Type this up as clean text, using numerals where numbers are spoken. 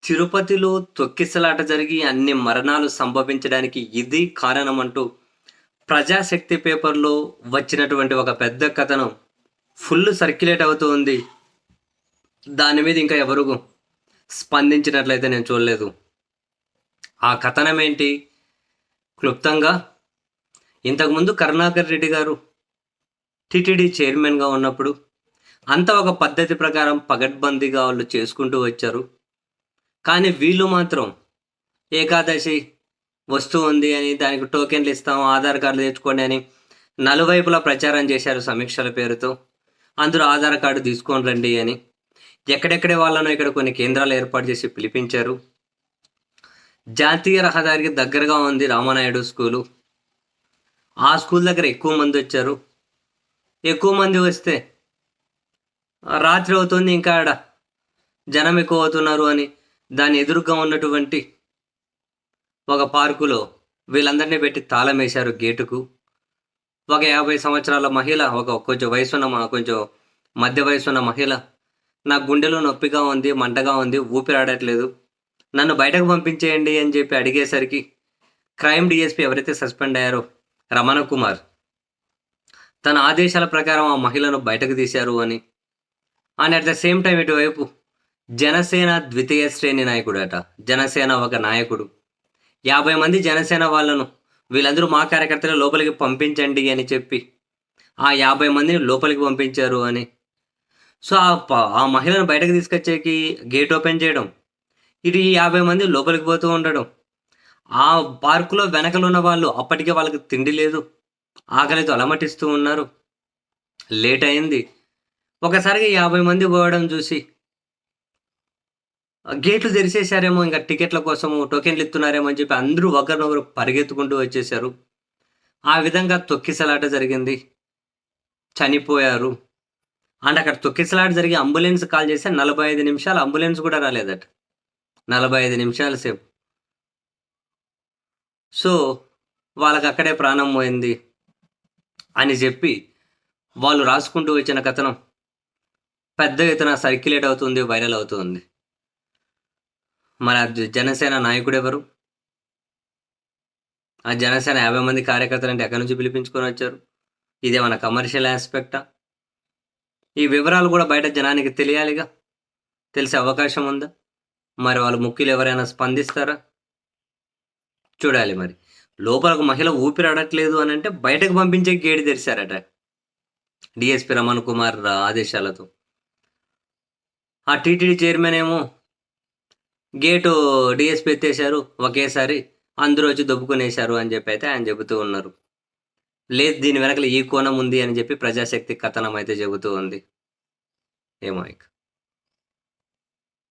తిరుపతిలో తొక్కిసలాట జరిగి అన్ని మరణాలు సంభవించడానికి ఇది కారణమంటూ ప్రజాశక్తి పేపర్లో వచ్చినటువంటి ఒక పెద్ద కథనం ఫుల్ సర్క్యులేట్ అవుతూ ఉంది. దాని మీద ఇంకా ఎవరు స్పందించినట్లయితే నేను చూడలేదు. ఆ కథనం ఏంటి? క్లుప్తంగా, ఇంతకుముందు కరుణాకర్ రెడ్డి గారు టిటిడి చైర్మన్గా ఉన్నప్పుడు అంతా ఒక పద్ధతి ప్రకారం పగడ్బందీగా వాళ్ళు చేసుకుంటూ వచ్చారు. కానీ వీళ్ళు మాత్రం ఏకాదశి వస్తూ ఉంది అని, దానికి టోకెన్లు ఇస్తాం, ఆధార్ కార్డులు తెచ్చుకోండి అని నలువైపులా ప్రచారం చేశారు సమీక్షల పేరుతో. అందరూ ఆధార్ కార్డు తీసుకొని రండి అని ఎక్కడెక్కడే వాళ్ళను ఇక్కడ కొన్ని కేంద్రాలు ఏర్పాటు చేసి పిలిపించారు. జాతీయ రహదారికి దగ్గరగా ఉంది రామానాయుడు స్కూలు. ఆ స్కూల్ దగ్గర ఎక్కువ మంది వచ్చారు. ఎక్కువ మంది వస్తే రాత్రి అవుతుంది, ఇంకా ఆడ జనం ఎక్కువ అవుతున్నారు అని దాని ఎదురుగా ఉన్నటువంటి ఒక పార్కులో వీళ్ళందరినీ పెట్టి తాళం వేశారు గేటుకు. ఒక 50 సంవత్సరాల మహిళ, కొంచెం మధ్య వయసున్న మహిళ, నా గుండెలో నొప్పిగా ఉంది, మంటగా ఉంది, ఊపిరాడట్లేదు, నన్ను బయటకు పంపించేయండి అని చెప్పి అడిగేసరికి క్రైమ్ డిఎస్పీ ఎవరైతే సస్పెండ్ అయ్యారో రమణ కుమార్ తన ఆదేశాల ప్రకారం ఆ మహిళను బయటకు తీశారు అని. And at the same time ఇటువైపు జనసేన ద్వితీయ శ్రేణి నాయకుడట, జనసేన ఒక నాయకుడు 50 మంది జనసేన వాళ్ళను వీళ్ళందరూ మా కార్యకర్తలు లోపలికి పంపించండి అని చెప్పి ఆ 50 మందిని లోపలికి పంపించారు అని. సో ఆ మహిళను బయటకు తీసుకొచ్చేకి గేట్ ఓపెన్ చేయడం, ఇటు ఈ 50 మంది లోపలికి పోతూ ఉండడం. ఆ పార్కులో వెనకలు ఉన్న వాళ్ళు అప్పటికే వాళ్ళకి తిండి లేదు, ఆకలితో అలమటిస్తూ ఉన్నారు. లేట్ అయింది. ఒకసారిగా 50 మంది పోవడం చూసి గేట్లు తెరిచేశారేమో, ఇంకా టికెట్ల కోసము టోకెన్లు ఇస్తున్నారేమో అని చెప్పి అందరూ ఒకరినొకరు పరిగెత్తుకుంటూ వచ్చేసారు. ఆ విధంగా తొక్కిసలాట జరిగింది, చనిపోయారు. అండ్ అక్కడ తొక్కిసలాట జరిగి అంబులెన్స్ కాల్ చేస్తే 45 నిమిషాలు అంబులెన్స్ కూడా రాలేదట. 45 నిమిషాల సేపు. సో వాళ్ళకి అక్కడే ప్రాణం పోయింది అని చెప్పి వాళ్ళు రాసుకుంటూ వచ్చిన కథనం పెద్ద ఎత్తున సర్క్యులేట్ అవుతుంది, వైరల్ అవుతుంది. మన జనసేన నాయకుడు ఎవరు? ఆ జనసేన 50 మంది కార్యకర్తలు అంటే ఎక్కడి నుంచి పిలిపించుకొని వచ్చారు? ఇదేమన్నా కమర్షియల్ ఆస్పెక్టా? ఈ వివరాలు కూడా బయట జనానికి తెలియాలిగా. తెలిసే అవకాశం ఉందా? మరి వాళ్ళ ముఖ్యులు ఎవరైనా స్పందిస్తారా? చూడాలి. మరి లోపల ఒక మహిళ ఊపిరాడట్లేదు అని అంటే బయటకు పంపించే గేటు తెరిచారట డిఎస్పీ రమణ్ కుమార్ ఆదేశాలతో. ఆ టీటీడీ చైర్మన్ ఏమో గేటు డిఎస్పీ ఎత్తేశారు, ఒకేసారి అందరూ వచ్చి దొబ్బుకునేశారు అని చెప్పి అయితే ఆయన చెబుతూ ఉన్నారు. లేదు, దీని వెనకల ఈ కోణం ఉంది అని చెప్పి ప్రజాశక్తి కథనం అయితే చెబుతూ ఉంది. ఏమో ఇక.